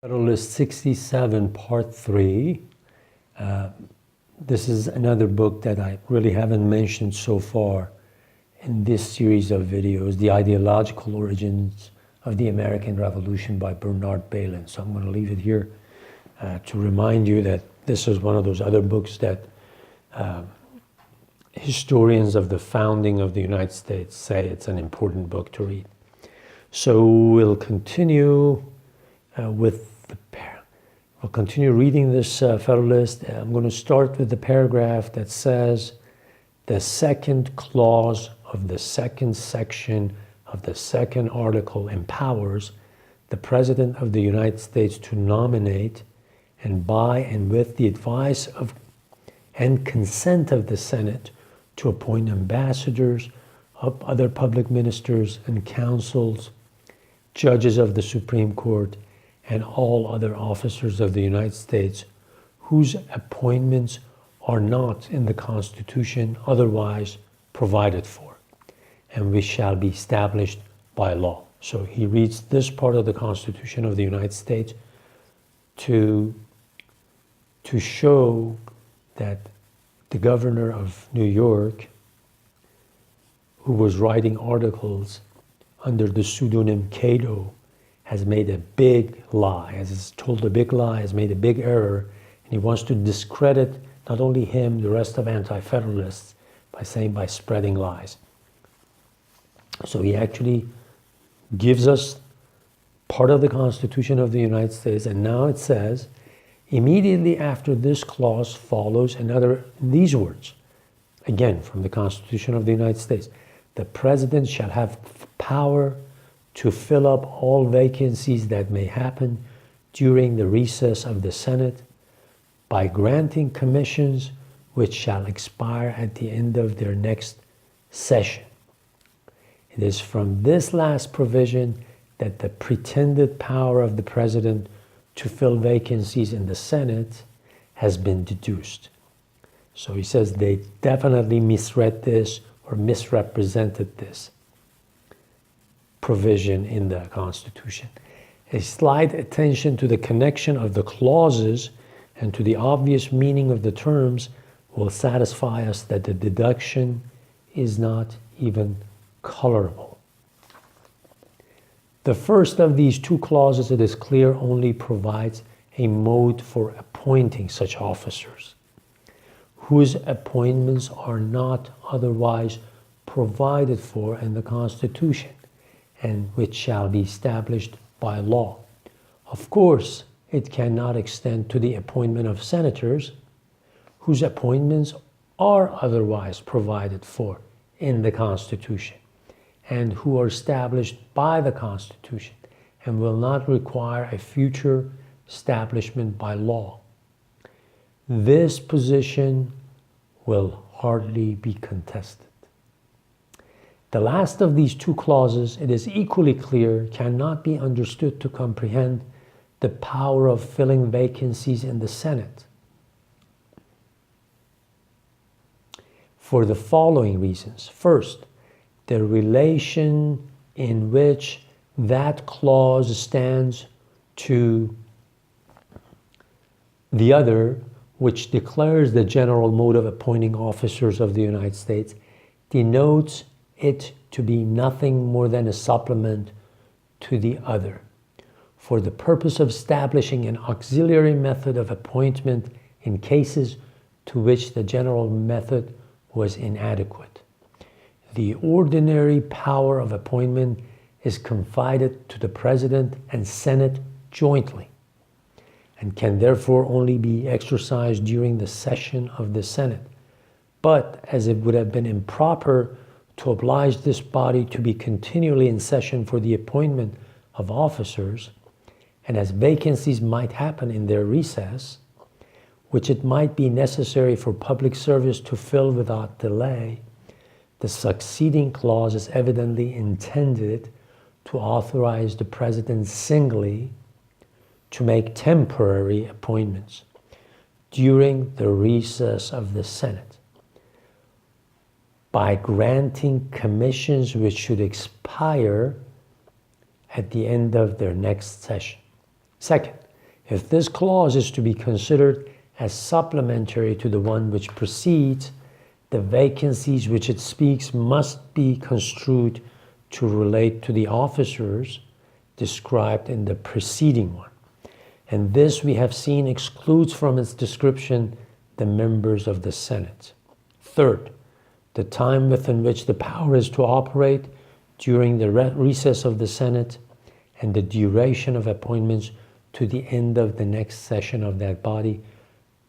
Federalist 67, Part 3. This is another book that I really haven't mentioned so far in this series of videos, The Ideological Origins of the American Revolution by Bernard Bailyn. So I'm going to leave it here to remind you that this is one of those other books that historians of the founding of the United States say it's an important book to read. So we'll continue I'll continue reading this Federalist. I'm going to start with the paragraph that says, the second clause of the second section of the second article empowers the President of the United States to nominate and by and with the advice of and consent of the Senate to appoint ambassadors, other public ministers and counsels, judges of the Supreme Court, and all other officers of the United States whose appointments are not in the Constitution otherwise provided for, and which shall be established by law. So he reads this part of the Constitution of the United States to show that the governor of New York, who was writing articles under the pseudonym Cato, has made a big lie, has told a big lie, has made a big error, and he wants to discredit not only him, the rest of anti-federalists, by spreading lies. So he actually gives us part of the Constitution of the United States, and now it says, immediately after this clause follows these words, again from the Constitution of the United States, the President shall have power to fill up all vacancies that may happen during the recess of the Senate by granting commissions which shall expire at the end of their next session. It is from this last provision that the pretended power of the President to fill vacancies in the Senate has been deduced. So he says they definitely misread this or misrepresented this provision in the Constitution. A slight attention to the connection of the clauses and to the obvious meaning of the terms will satisfy us that the deduction is not even colorable. The first of these two clauses, it is clear, only provides a mode for appointing such officers, whose appointments are not otherwise provided for in the Constitution, and which shall be established by law. Of course, it cannot extend to the appointment of senators, whose appointments are otherwise provided for in the Constitution, and who are established by the Constitution, and will not require a future establishment by law. This position will hardly be contested. The last of these two clauses, it is equally clear, cannot be understood to comprehend the power of filling vacancies in the Senate, for the following reasons. First, the relation in which that clause stands to the other, which declares the general mode of appointing officers of the United States, denotes it to be nothing more than a supplement to the other, for the purpose of establishing an auxiliary method of appointment in cases to which the general method was inadequate. The ordinary power of appointment is confided to the President and Senate jointly, and can therefore only be exercised during the session of the Senate. But as it would have been improper to oblige this body to be continually in session for the appointment of officers, and as vacancies might happen in their recess, which it might be necessary for public service to fill without delay, the succeeding clause is evidently intended to authorize the President singly to make temporary appointments during the recess of the Senate, by granting commissions which should expire at the end of their next session. Second, If this clause is to be considered as supplementary to the one which precedes, the vacancies which it speaks must be construed to relate to the officers described in the preceding one. And this, we have seen, excludes from its description the members of the Senate. Third, the time within which the power is to operate during the recess of the Senate and the duration of appointments to the end of the next session of that body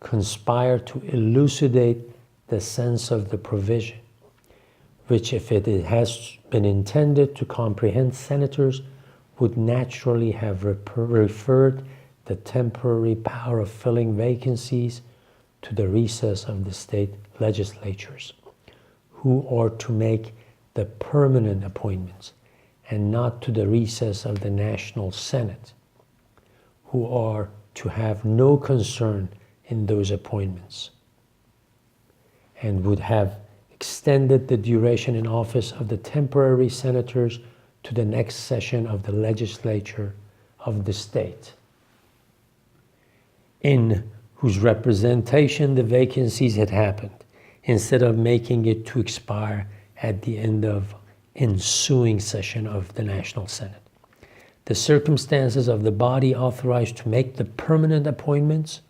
conspire to elucidate the sense of the provision, which, if it has been intended to comprehend senators, would naturally have referred the temporary power of filling vacancies to the recess of the state legislatures, who are to make the permanent appointments, and not to the recess of the National Senate, who are to have no concern in those appointments, and would have extended the duration in office of the temporary senators to the next session of the legislature of the state, in whose representation the vacancies had happened, instead of making it to expire at the end of ensuing session of the National Senate. The circumstances of the body authorized to make the permanent appointments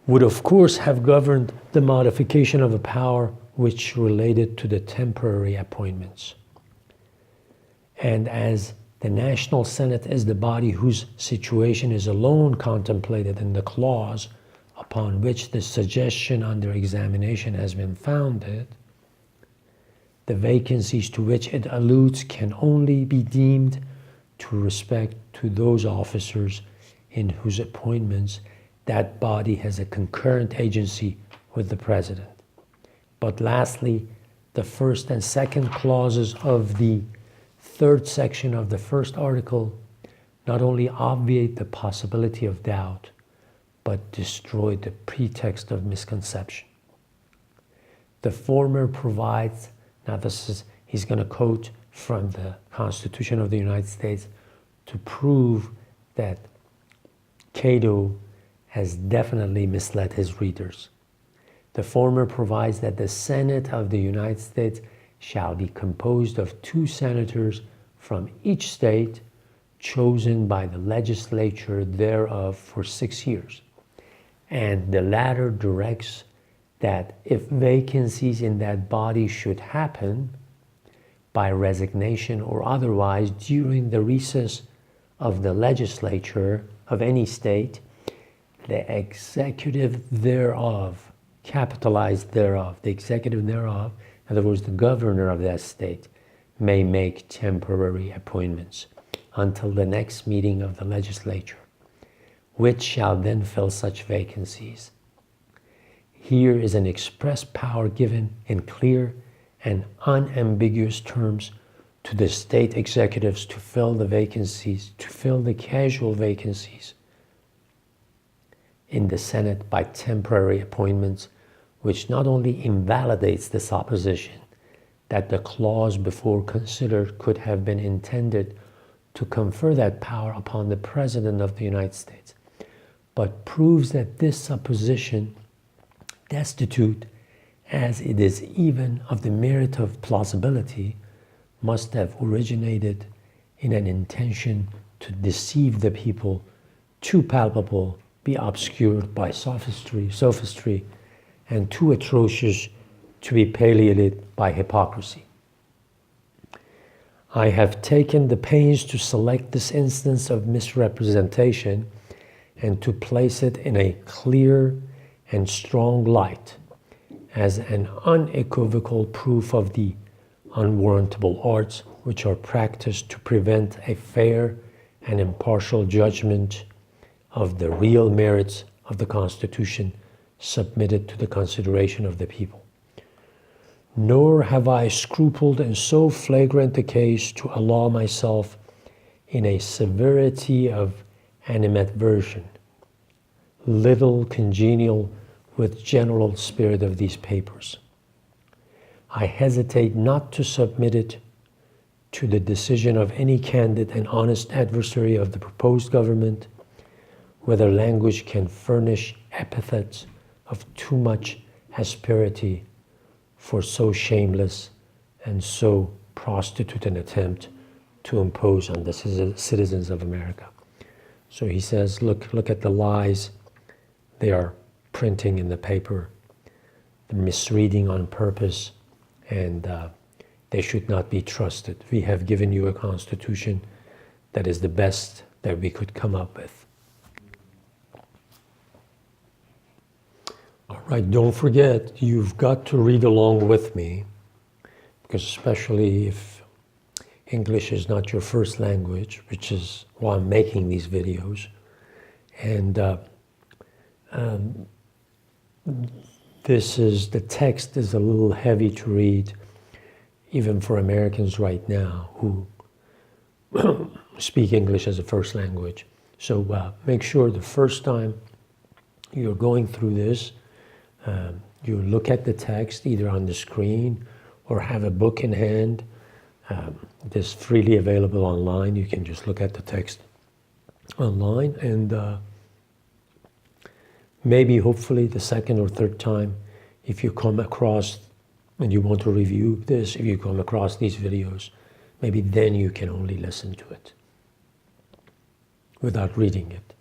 would of course have governed the modification of a power which related to the temporary appointments. And as the National Senate is the body whose situation is alone contemplated in the clause upon which the suggestion under examination has been founded, the vacancies to which it alludes can only be deemed to respect to those officers in whose appointments that body has a concurrent agency with the President. But lastly, the first and second clauses of the third section of the first article not only obviate the possibility of doubt, but destroy the pretext of misconception. The former provides, now he's going to quote from the Constitution of the United States to prove that Cato has definitely misled his readers. The former provides that the Senate of the United States shall be composed of 2 senators from each state, chosen by the legislature thereof for 6 years. And the latter directs that if vacancies in that body should happen by resignation or otherwise during the recess of the legislature of any state, the executive thereof, capitalized thereof, the executive thereof, in other words, the governor of that state, may make temporary appointments until the next meeting of the legislature, which shall then fill such vacancies. Here is an express power given in clear and unambiguous terms to the state executives to fill the vacancies, to fill the casual vacancies in the Senate by temporary appointments, which not only invalidates the supposition that the clause before considered could have been intended to confer that power upon the President of the United States, but proves that this supposition, destitute as it is even of the merit of plausibility, must have originated in an intention to deceive the people, too palpable, be obscured by sophistry, and too atrocious to be palliated by hypocrisy. I have taken the pains to select this instance of misrepresentation and to place it in a clear and strong light as an unequivocal proof of the unwarrantable arts which are practiced to prevent a fair and impartial judgment of the real merits of the Constitution submitted to the consideration of the people. Nor have I scrupled in so flagrant a case to allow myself in a severity of animadversion, little congenial with general spirit of these papers. I hesitate not to submit it to the decision of any candid and honest adversary of the proposed government, whether language can furnish epithets of too much asperity for so shameless and so prostitute an attempt to impose on the citizens of America. So he says, look at the lies they are printing in the paper, the misreading on purpose, and they should not be trusted. We have given you a constitution that is the best that we could come up with. All right, don't forget, you've got to read along with me, because especially if English is not your first language, which is why I'm making these videos, and the text is a little heavy to read, even for Americans right now who speak English as a first language. So make sure the first time you're going through this, you look at the text either on the screen or have a book in hand. It is freely available online. You can just look at the text online, and maybe, hopefully, the second or third time, if you come across and you want to review this, if you come across these videos, maybe then you can only listen to it without reading it.